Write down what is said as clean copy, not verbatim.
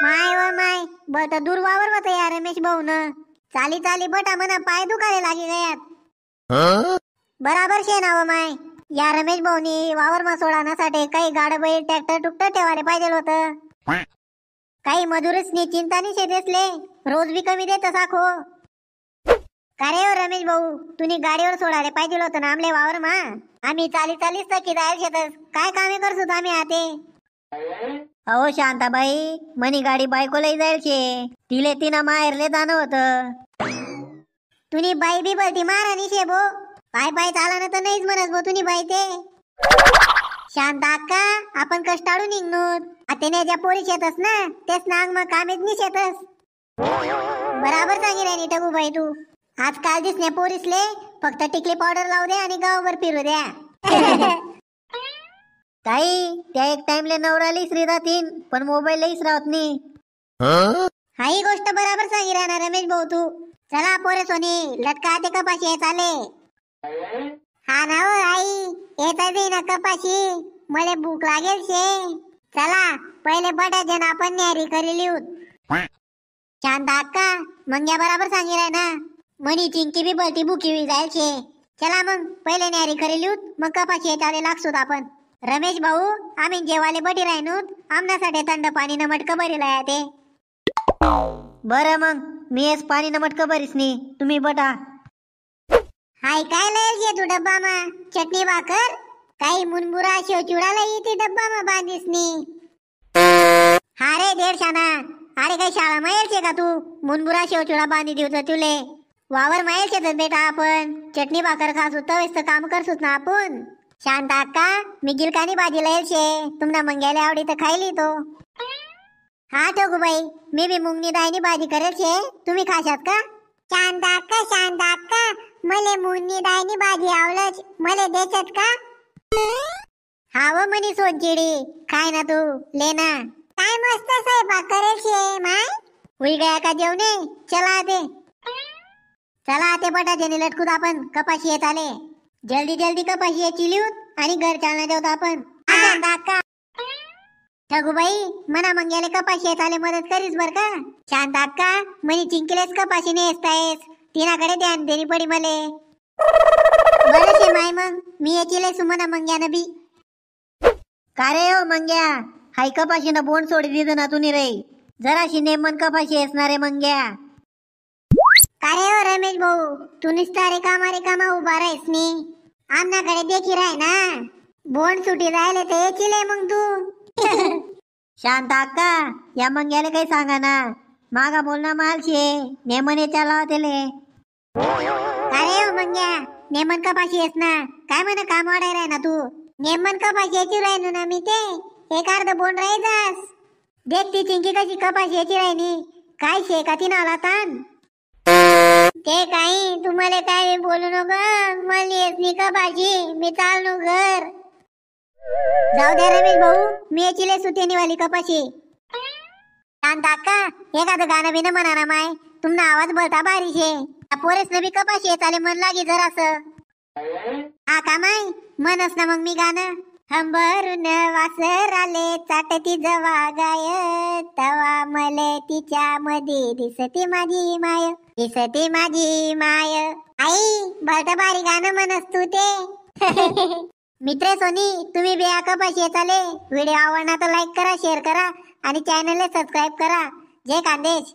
माय व माय बट दूर वावर होत या रमेश भाऊ न चाली चाली बटा मना पाय दुखाले लागी गयात बराबर शे ना व माय या रमेश भाऊनी वावर मा सोडानासाठी काही गाड बैल ट्रॅक्टर टुकटर ठेवायला पाहिजे होतं. काही मजुरसनी चिंता नाही शेतेसले रोज बी कमी देत साखो. का रे हो रमेश भाऊ तुम्ही गाडीवर सोडायला पाहिजे होतं ना आमले वावर मा. आम्ही चाली चालीच थकी जायला शेतस काय कामे करसोत आम्ही आते. अहो शांताबाई मनी गाडी बायकोलाही जाईल शे तिले तिना माहेरले जाणं होतं. तुम्ही बाई बी बलती मारा नि शे भो पाय पाय चालाना तर नाहीच म्हणत भो तुम्ही बाई ते. शांत अक्का आपण कष्टाळू निघणो आतेने ज्या पोरी शेतस ना तेच नांग मग कामेच नि शेतस. बराबर सांगी राणी टगू बाई तू आजकाल दिसणे पोरीसले फक्त टिकली पावडर लावू दे आणि गावभर फिरू द्या. ताई त्या एक टाइमले नवराली इसरी जातीन पण मोबाईल इसरावत नाही. हा ही गोष्ट बराबर सांगी राहणार रमेश भाऊ तू. चला पोरे सोनी लटका ते कपाशी चाले. हा ना हो आई येत ना कपाशी मला भूक लागेल शे. चला पहिले बटाजन आपण न्यारी करी लिहू. शांत अक्का मग या बराबर सांगी राह ना मनी चिंकी बी बलती भुकी जाईल शे. चला मग पहिले न्यारी करी लिहू मग कपाशी चाले लागसूत आपण. रमेश भाऊ आम्ही जेवाले बटी राहनूत आमनासाठी थंड पाणी न मटक भरीला ते. बरं मग मी येस पाणी न मटक भरीस नी तुम्ही बटा. हाय काय लयल शे तू डब्बा मा चटणी भाकर काही मुनमुरा शेव चुडाला येते डब्बा मा बांधीस नी. हा रे देड शाना अरे काही शाळा मायल शे का तू मुनमुरा शेव चुडा बांधी देऊ तर तुले वावर मायल शेतात बेटा आपण चटणी भाकर खासू तवेच तर काम करसूत ना आपण. शांत अक्का मी गिलकानी भाजी लयल शे तुमना मंग्याले आवडी तर खायली तो. हा ठोकू बाई मी बी मुंगनी दायनी भाजी करेल शे तुम्ही खाशात का. शांत अक्का मले मुंगनी दायनी भाजी आवलच मले देतात का. हा व मनी सोनचिडी खाय ना तू लेना काय मस्त स्वयंपाक करेल शे माय. हुई गया का जेवणे चला आते. चला आते बटाट्याने लटकूत आपण कपाशी येत आले. जल्दी जल्दी कपाशी याची लिहूत आणि घर चालना देऊत आपण. ठगूबाई मना मंग्याले कपाशी येत आले मदत करीस बर का. शांत अक्का मनी चिंकिलेच कपाशी नेसतायस तिनाकडे ध्यान देणी पडी मले. बरं शे माय मग मी येचिले सुमना मंग्यान बी. का रे हो मंग्या हाय कपाशी न बोंड सोडी दिद ना तुनी रे जराशी नेमन कपाशी असणारे मंग्या. का रे हो रमेश भाऊ तू निस्ता रिकामा उभा राहीस नी आमनाकडे देखी राह ना बोंड सुटी जायले तर येचिले मग तू. शांत अक्का या मंग्याले काही सांगा ना मागा बोलना माल शे नेमन चला तेले. का रे हो मंग्या नेमन कपाशी येस ना काय म्हणा काम वाढाय राह ना तू नेमन कपाशी याची राहिनो ना मी ते एक अर्ध बोंड राहायचास. देख ती चिंकी कशी कपाशी याची राहिनी काय शे का तिनं आला तान. ते काही तुम्हाला काय बोलू नको मला येत नाही कपाशी मी चालू घर. जाऊ द्या रमेश भाऊ मी याची सुतेनी वाली कपाशी. शांत अक्का एखादं गाणं बिन म्हणा ना माय तुमना आवाज भरता बारीश आहे पोरेस न बी कपाशी येत आले मन लागे जरासं. हा का माय मनस ना मग मी गाणं. हंबरून वासर आले चाटती जवा गाय तवा मले तिच्या मध्ये दिसती माझी माय. आई भरता बारी गाणं म्हणस तू ते. मित्र सोनी तुम्ही बी कपाशी चाले व्हिडिओ आवडला तर लाईक करा शेअर करा आणि चॅनलला सबस्क्राईब करा. जय खानदेश.